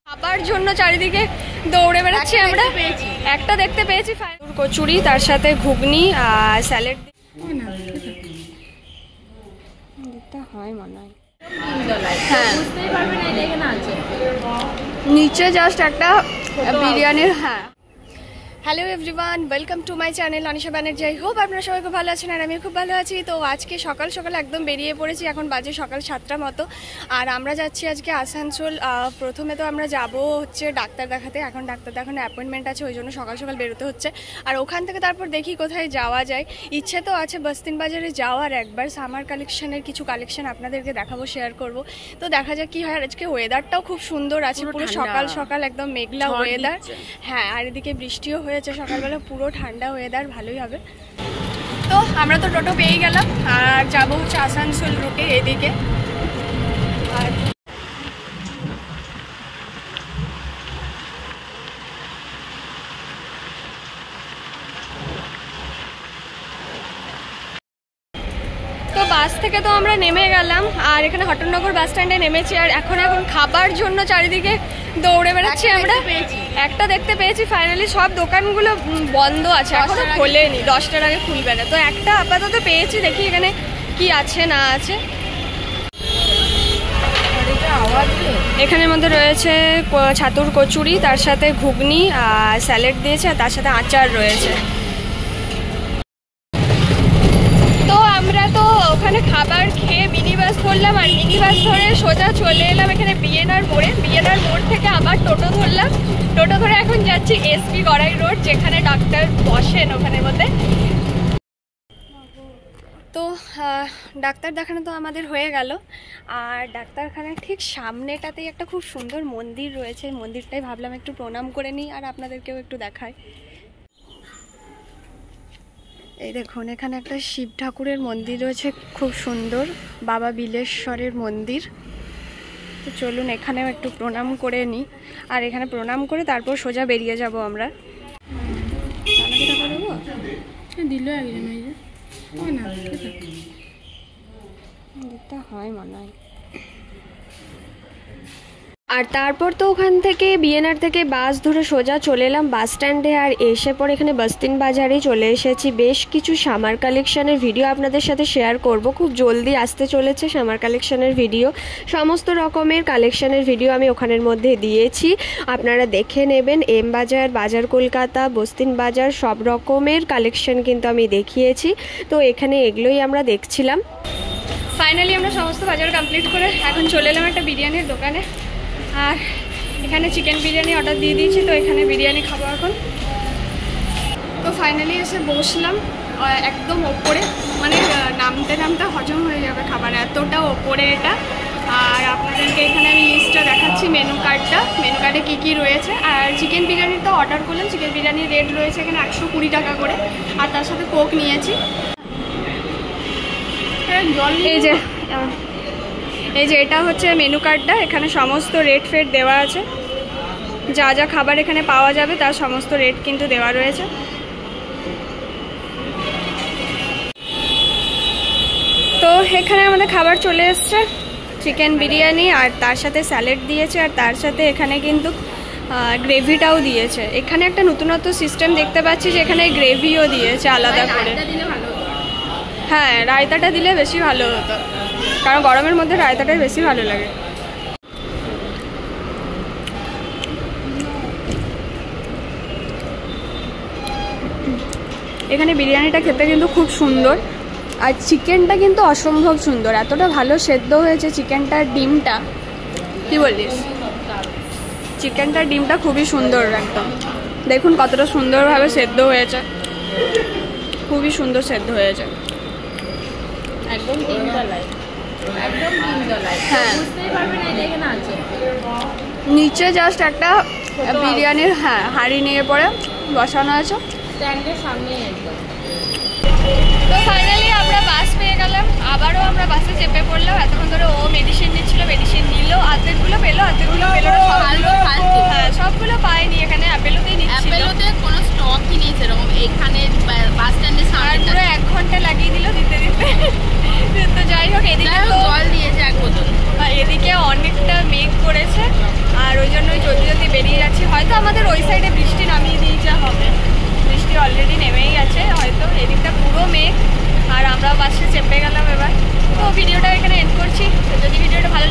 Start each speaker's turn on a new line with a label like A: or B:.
A: খাবার জন্য চারিদিকে দৌড়ে বেড়াচ্ছি আমরা। একটা দেখতে পেয়েছি কচুরি, তার সাথে ঘুগনি আর স্যালাড দিতে হয় মনে হয়। হ্যাঁ, নিচে জাস্ট একটা বিরিয়ানির। হ্যাঁ, hello everyone, welcome to my channel Anisha Banerjee. I hope আপনারা সবাই খুব ভালো আছেন আর আমিও খুব ভালো আছি। তো আজকে সকাল সকাল একদম বেরিয়ে পড়েছি, এখন বাজে সকাল 7টা মতো। আর আমরা যাচ্ছি আজকে আসানসোল। প্রথমে তো আমরা যাব হচ্ছে ডাক্তার দেখাতে। এখন ডাক্তার দেখানো অ্যাপয়েন্টমেন্ট আছে, ওই জন্য সকাল সকাল বেরোতে হচ্ছে। আর ওখান থেকে তারপর দেখি কোথায় যাওয়া যায়। ইচ্ছে তো আছে বস্তিন বাজারে যাওয়ার, একবার সামার কালেকশনের কিছু কালেকশন আপনাদেরকে দেখাবো, শেয়ার করব। তো দেখা যাক কী হয়। আর আজকে ওয়েদারটাও খুব সুন্দর আছে, পুরো সকাল সকাল একদম মেঘলা ওয়েদার। হ্যাঁ, আর এদিকে বৃষ্টিও হয়েছে সকালবেলা, পুরো ঠান্ডা ওয়েদার, ভালোই হবে। তো আমরা তো টোটো পেয়ে গেলাম আর যাবো হচ্ছে আসানসোল রুটে এদিকে। আর বাস থেকে তো আমরা নেমে গেলাম আর এখানে হটনগর বাস স্ট্যান্ডে নেমেছি। আর এখন খাবার জন্য চারিদিকে দৌড়ে বেড়াচ্ছি আমরা। একটা দেখতে পেয়েছি ফাইনালি। সব দোকানগুলো বন্ধ আছে, এখনো খোলেনি, 10টার আগে খুলবে না। তো একটা আপাতত পেয়েছি, দেখি এখানে কি আছে না আছে। এখানের মধ্যে রয়েছে ছাতুর কচুরি, তার সাথে ঘুগনি আর স্যালাড দিয়েছে, আর তার সাথে আচার রয়েছে। আমরা তো ওখানে খাবার খেয়ে মিনি বাস ধরলাম আর মিনি বাস ধরে সোজা চলে এলাম এখানে বিএনআর মোড়ে। বিএনআর মোড় থেকে আবার টোটো ধরলাম। টোটো ধরে এখন যাচ্ছি এসপি গড়াই রোড, যেখানে ডাক্তার বসেন ওখানের মধ্যে। তো ডাক্তার দেখানো তো আমাদের হয়ে গেল। আর ডাক্তারখানার ঠিক সামনেটাতেই একটা খুব সুন্দর মন্দির রয়েছে। মন্দিরটাই ভাবলাম একটু প্রণাম করে নিই আর আপনাদেরকেও একটু দেখাই। এই দেখুন, এখানে একটা শিব ঠাকুরের মন্দির রয়েছে, খুব সুন্দর, বাবা বিলেশ্বরের মন্দির। তো চলুন এখানেও একটু প্রণাম করে নিই। আর এখানে প্রণাম করে তারপর সোজা বেরিয়ে যাব আমরা। দিতে হয় মনে হয়। আর তারপর তো ওখান থেকে বিএনআর থেকে বাস ধরে সোজা চলে এলাম বাস স্ট্যান্ডে। আর এসে পরে এখানে বস্তিন বাজারেই চলে এসেছি। বেশ কিছু সামার কালেকশনের ভিডিও আপনাদের সাথে শেয়ার করব। খুব জলদি আসতে চলেছে সামার কালেকশনের ভিডিও। সমস্ত রকমের কালেকশনের ভিডিও আমি ওখানের মধ্যে দিয়েছি, আপনারা দেখে নেবেন। এম বাজার, বাজার কলকাতা, বস্তিন বাজার, সব রকমের কালেকশন কিন্তু আমি দেখিয়েছি। তো এখানে এগুলোই আমরা দেখছিলাম। ফাইনালি আমরা সমস্ত বাজার কমপ্লিট করে এখন চলে এলাম একটা বিরিয়ানির দোকানে। আর এখানে চিকেন বিরিয়ানি অর্ডার দিয়ে দিয়েছি, তো এখানে বিরিয়ানি খাবো এখন। তো ফাইনালি এসে বসলাম একদম ওপরে, মানে নামতে নামতে হজম হয়ে যাবে খাবার, এতটা ওপরে এটা। আর আপনাদেরকে এখানে আমি লিস্টটা দেখাচ্ছি, মেনু কার্ডটা। মেনু কার্ডে কী কী রয়েছে। আর চিকেন বিরিয়ানিটা অর্ডার করলাম। চিকেন বিরিয়ানির রেট রয়েছে এখানে 120 টাকা করে, আর তার সাথে কোক নিয়েছি। এই যে এটা হচ্ছে মেনু কার্ডটা, এখানে সমস্ত রেট ফেট দেওয়া আছে। যা যা খাবার এখানে পাওয়া যাবে তার সমস্ত রেট কিন্তু দেওয়া রয়েছে। তো এখানে আমাদের খাবার চলে এসছে, চিকেন বিরিয়ানি, আর তার সাথে স্যালাড দিয়েছে, আর তার সাথে এখানে কিন্তু গ্রেভিটাও দিয়েছে। এখানে একটা নতুনত্ব সিস্টেম দেখতে পাচ্ছি যে এখানে গ্রেভিও দিয়েছে আলাদা করে। হ্যাঁ, রায়তাটা দিলে বেশি ভালো হতো, কারণ গরমের মধ্যে রায়তাটাই বেশি ভালো লাগে। এখানে বিরিয়ানিটা খেতে কিন্তু খুব সুন্দর, আর চিকেনটা কিন্তু অসম্ভব সুন্দর, এতটা ভালো সেদ্ধ হয়েছে চিকেনটার। ডিমটা কি বলিস, চিকেনটার ডিমটা খুবই সুন্দর, একদম দেখুন কতটা সুন্দরভাবে সেদ্ধ হয়েছে, খুবই সুন্দর সেদ্ধ হয়েছে, একদম তিনতলায়। হ্যাঁ, নিচে জাস্ট একটা বিরিয়ানির হাঁড়ি নিয়ে পরে বসানো আছে স্ট্যান্ডের সামনে। তো ফাইনালি আমরা বাস পেয়ে গেলাম, আবারও আমরা বাসে চেপে পড়লাম। এতক্ষণ ধরে ও মেডিসিন নিচ্ছিল, মেডিসিন নিল, অর্ধেকগুলো পেলো, অর্ধেকগুলো পেলো না, হ্যাঁ সবগুলো পাইনি। এখানে অ্যাপেলোতেই নিচ্ছিল, অ্যাপেলোতে কোনো স্টকই নেই সেরকম। এখানে বাস স্ট্যান্ডের সামনে পুরো 1 ঘন্টা লাগিয়ে দিল দিতে দিতে। তো যাই হোক, এদিকে
B: হয়তো আমাদের ওই সাইডে বৃষ্টি নামিয়ে দিয়ে যা হবে, বৃষ্টি অলরেডি নেমেই গেছে, হয়তো এদিকটা পুরো মেঘ, আর আমরা বাসে চেপে গেলাম এবার। তো ভিডিওটা এখানে এন্ড করছি। তো যদি ভিডিওটা ভালো